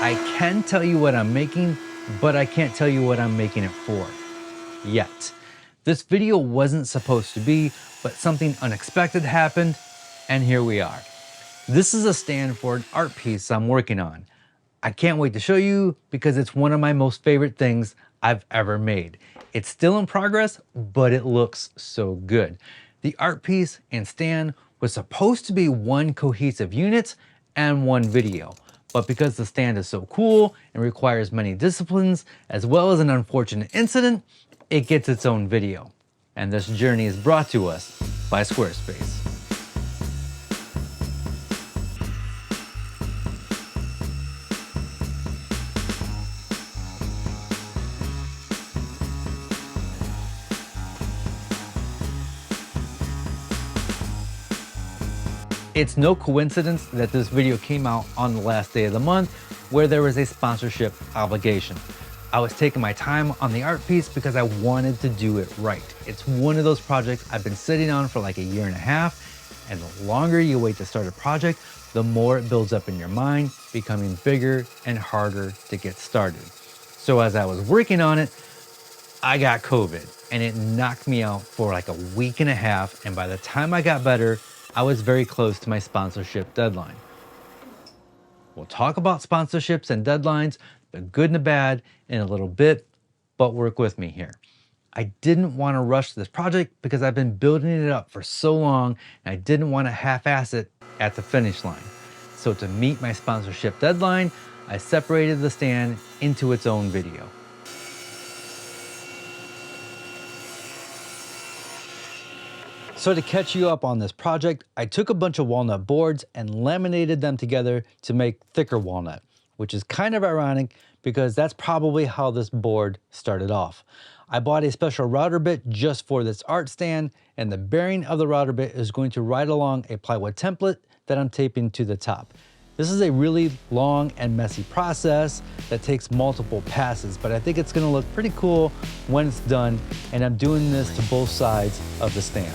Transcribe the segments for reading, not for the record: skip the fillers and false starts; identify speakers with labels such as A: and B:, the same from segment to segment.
A: I can tell you what I'm making, but I can't tell you what I'm making it for. Yet. This video wasn't supposed to be, but something unexpected happened, and here we are. This is a stand for an art piece I'm working on. I can't wait to show you because it's one of my most favorite things I've ever made. It's still in progress, but it looks so good. The art piece and stand was supposed to be one cohesive unit and one video. But because the stand is so cool and requires many disciplines, as well as an unfortunate incident, it gets its own video. And this journey is brought to us by Squarespace. It's no coincidence that this video came out on the last day of the month where there was a sponsorship obligation. I was taking my time on the art piece because I wanted to do it right. It's one of those projects I've been sitting on for like a year and a half, and the longer you wait to start a project, the more it builds up in your mind, becoming bigger and harder to get started. So as I was working on it, I got COVID and it knocked me out for like a week and a half, and by the time I got better, I was very close to my sponsorship deadline. We'll talk about sponsorships and deadlines, the good and the bad, in a little bit, but work with me here. I didn't want to rush this project because I've been building it up for so long and I didn't want to half-ass it at the finish line. So to meet my sponsorship deadline, I separated the stand into its own video. So to catch you up on this project, I took a bunch of walnut boards and laminated them together to make thicker walnut, which is kind of ironic because that's probably how this board started off. I bought a special router bit just for this art stand, and the bearing of the router bit is going to ride along a plywood template that I'm taping to the top. This is a really long and messy process that takes multiple passes, but I think it's gonna look pretty cool when it's done, and I'm doing this to both sides of the stand.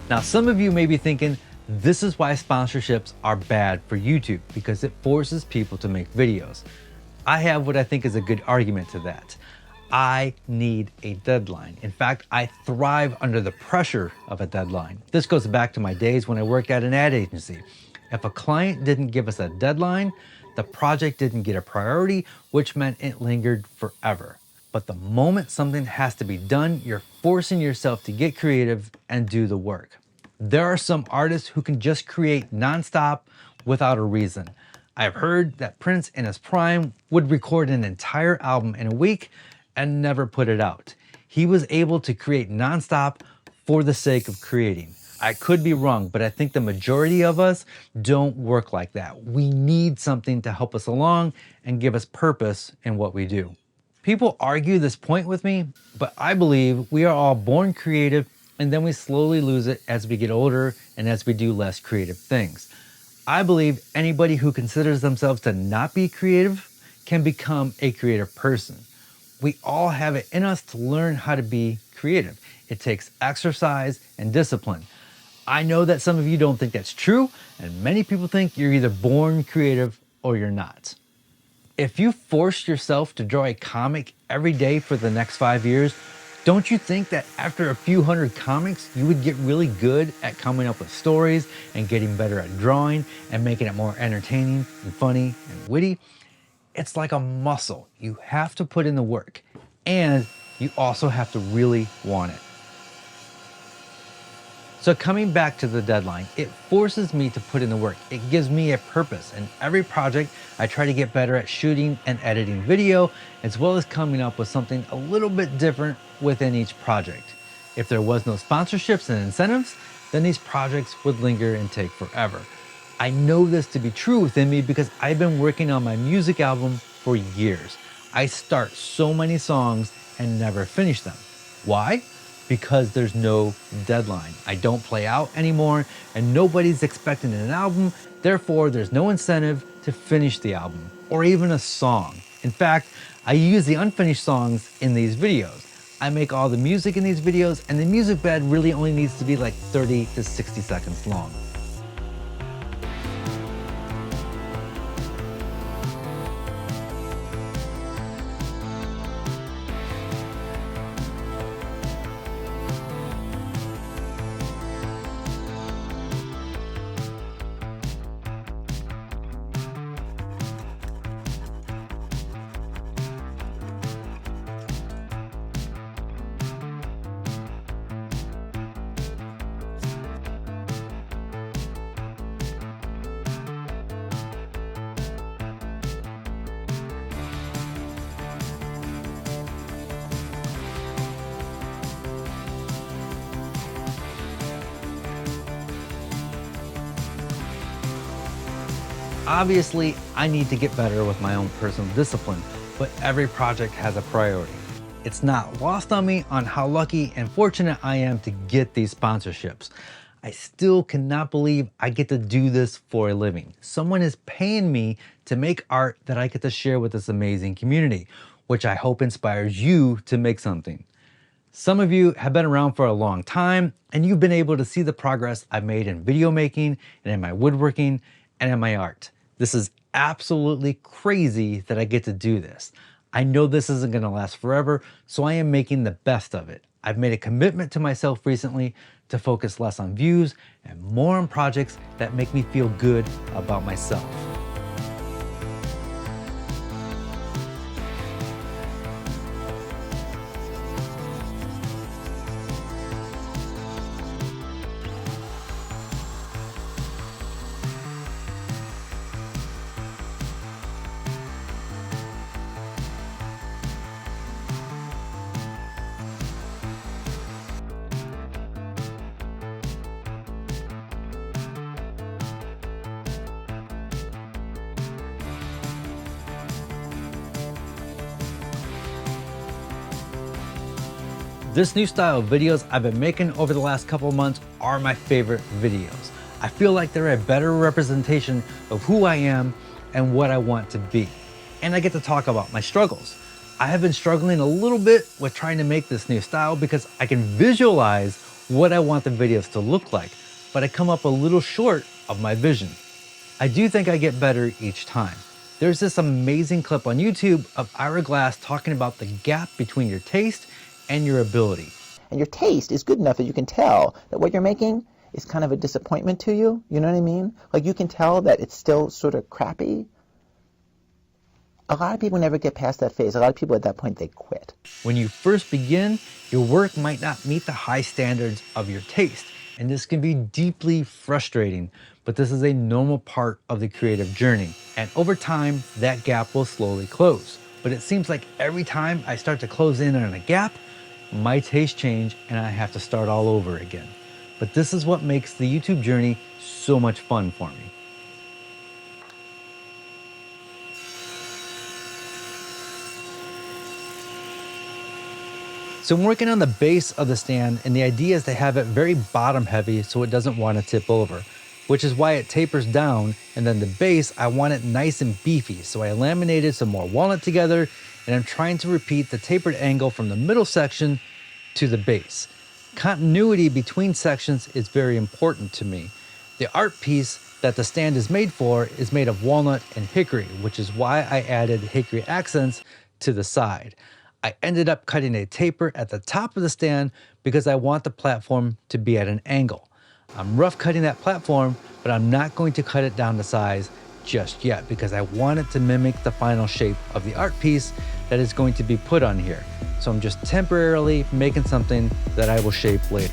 A: Now, some of you may be thinking, this is why sponsorships are bad for YouTube, because it forces people to make videos. I have what I think is a good argument to that. I need a deadline. In fact, I thrive under the pressure of a deadline. This goes back to my days when I worked at an ad agency. If a client didn't give us a deadline, the project didn't get a priority, which meant it lingered forever. But the moment something has to be done, you're forcing yourself to get creative and do the work. There are some artists who can just create nonstop without a reason. I've heard that Prince in his prime would record an entire album in a week and never put it out. He was able to create nonstop for the sake of creating. I could be wrong, but I think the majority of us don't work like that. We need something to help us along and give us purpose in what we do. People argue this point with me, but I believe we are all born creative and then we slowly lose it as we get older and as we do less creative things. I believe anybody who considers themselves to not be creative can become a creative person. We all have it in us to learn how to be creative. It takes exercise and discipline. I know that some of you don't think that's true, and many people think you're either born creative or you're not. If you forced yourself to draw a comic every day for the next 5 years, don't you think that after a few hundred comics, you would get really good at coming up with stories and getting better at drawing and making it more entertaining and funny and witty? It's like a muscle. You have to put in the work, and you also have to really want it. So coming back to the deadline, it forces me to put in the work. It gives me a purpose. In every project, I try to get better at shooting and editing video, as well as coming up with something a little bit different within each project. If there was no sponsorships and incentives, then these projects would linger and take forever. I know this to be true within me because I've been working on my music album for years. I start so many songs and never finish them. Why? Because there's no deadline. I don't play out anymore and nobody's expecting an album, therefore there's no incentive to finish the album or even a song. In fact, I use the unfinished songs in these videos. I make all the music in these videos and the music bed really only needs to be like 30 to 60 seconds long. Obviously, I need to get better with my own personal discipline, but every project has a priority. It's not lost on me on how lucky and fortunate I am to get these sponsorships. I still cannot believe I get to do this for a living. Someone is paying me to make art that I get to share with this amazing community, which I hope inspires you to make something. Some of you have been around for a long time and you've been able to see the progress I've made in video making and in my woodworking and in my art. This is absolutely crazy that I get to do this. I know this isn't going to last forever, so I am making the best of it. I've made a commitment to myself recently to focus less on views and more on projects that make me feel good about myself. This new style of videos I've been making over the last couple of months are my favorite videos. I feel like they're a better representation of who I am and what I want to be. And I get to talk about my struggles. I have been struggling a little bit with trying to make this new style because I can visualize what I want the videos to look like, but I come up a little short of my vision. I do think I get better each time. There's this amazing clip on YouTube of Ira Glass talking about the gap between your taste and your ability.
B: And your taste is good enough that you can tell that what you're making is kind of a disappointment to you. You know what I mean? Like you can tell that it's still sort of crappy. A lot of people never get past that phase. A lot of people at that point, they quit.
A: When you first begin, your work might not meet the high standards of your taste, and this can be deeply frustrating, but this is a normal part of the creative journey. And over time, that gap will slowly close. But it seems like every time I start to close in on a gap, my tastes change and I have to start all over again. But this is what makes the YouTube journey so much fun for me. So I'm working on the base of the stand, and the idea is to have it very bottom heavy so it doesn't want to tip over, which is why it tapers down. And then the base, I want it nice and beefy. So I laminated some more walnut together, and I'm trying to repeat the tapered angle from the middle section to the base. Continuity between sections is very important to me. The art piece that the stand is made for is made of walnut and hickory, which is why I added hickory accents to the side. I ended up cutting a taper at the top of the stand because I want the platform to be at an angle. I'm rough cutting that platform, but I'm not going to cut it down to size just yet because I want it to mimic the final shape of the art piece that is going to be put on here. So I'm just temporarily making something that I will shape later.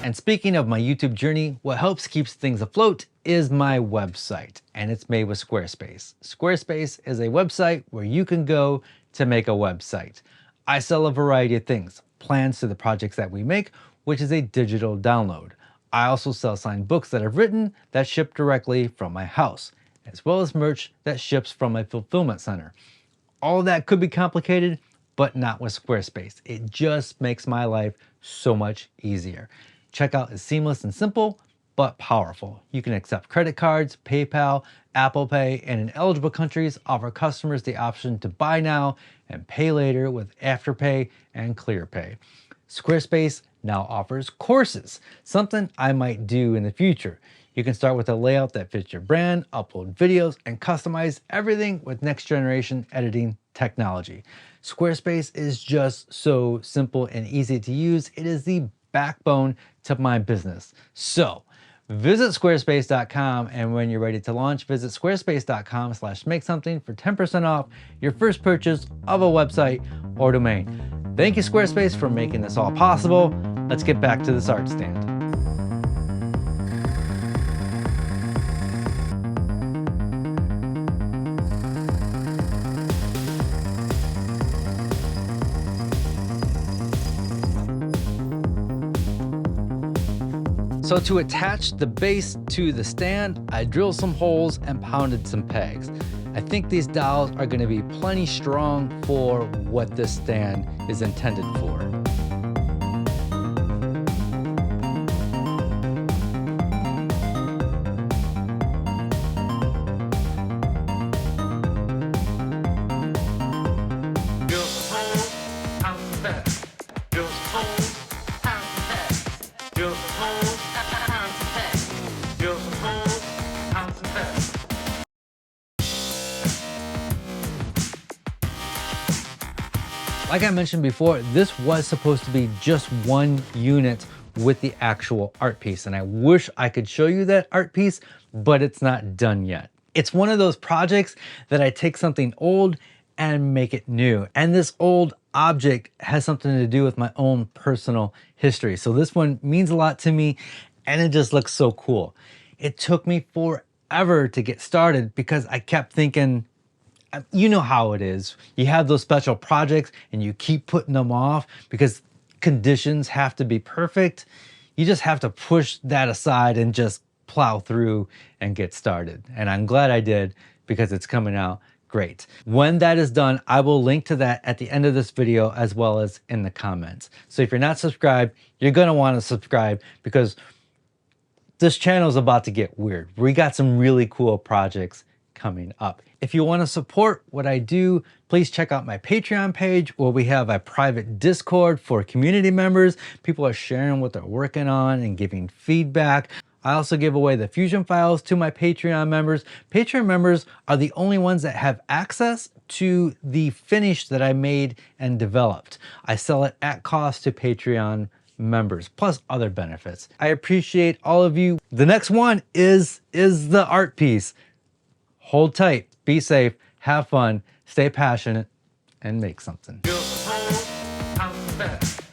A: And speaking of my YouTube journey, what helps keeps things afloat is my website, and it's made with Squarespace. Squarespace is a website where you can go to make a website. I sell a variety of things, plans to the projects that we make, which is a digital download. I also sell signed books that I've written that ship directly from my house, as well as merch that ships from my fulfillment center. All of that could be complicated, but not with Squarespace. It just makes my life so much easier. Checkout is seamless and simple, but powerful. You can accept credit cards, PayPal, Apple Pay, and in eligible countries, offer customers the option to buy now and pay later with Afterpay and ClearPay. Squarespace now offers courses, something I might do in the future. You can start with a layout that fits your brand, upload videos, and customize everything with next generation editing technology. Squarespace is just so simple and easy to use. It is the backbone to my business. So visit squarespace.com, and when you're ready to launch, visit squarespace.com/make something for 10% off your first purchase of a website or domain. Thank you, Squarespace, for making this all possible. Let's get back to this art stand. So to attach the base to the stand, I drilled some holes and pounded some pegs. I think these dowels are going to be plenty strong for what this stand is intended for. Like I mentioned before, this was supposed to be just one unit with the actual art piece, and I wish I could show you that art piece, but it's not done yet. It's one of those projects that I take something old and make it new, and this old object has something to do with my own personal history. So this one means a lot to me, and it just looks so cool. It took me forever to get started because I kept thinking, you know how it is. You have those special projects and you keep putting them off because conditions have to be perfect. You just have to push that aside and just plow through and get started. And I'm glad I did because it's coming out great. When that is done, I will link to that at the end of this video as well as in the comments. So if you're not subscribed, you're gonna wanna subscribe because this channel is about to get weird. We got some really cool projects coming up. If you want to support what I do, please check out my Patreon page where we have a private Discord for community members. People are sharing what they're working on and giving feedback. I also give away the Fusion files to my Patreon members. Patreon members are the only ones that have access to the finish that I made and developed. I sell it at cost to Patreon members, plus other benefits. I appreciate all of you. The next one is the art piece. Hold tight, be safe, have fun, stay passionate, and make something.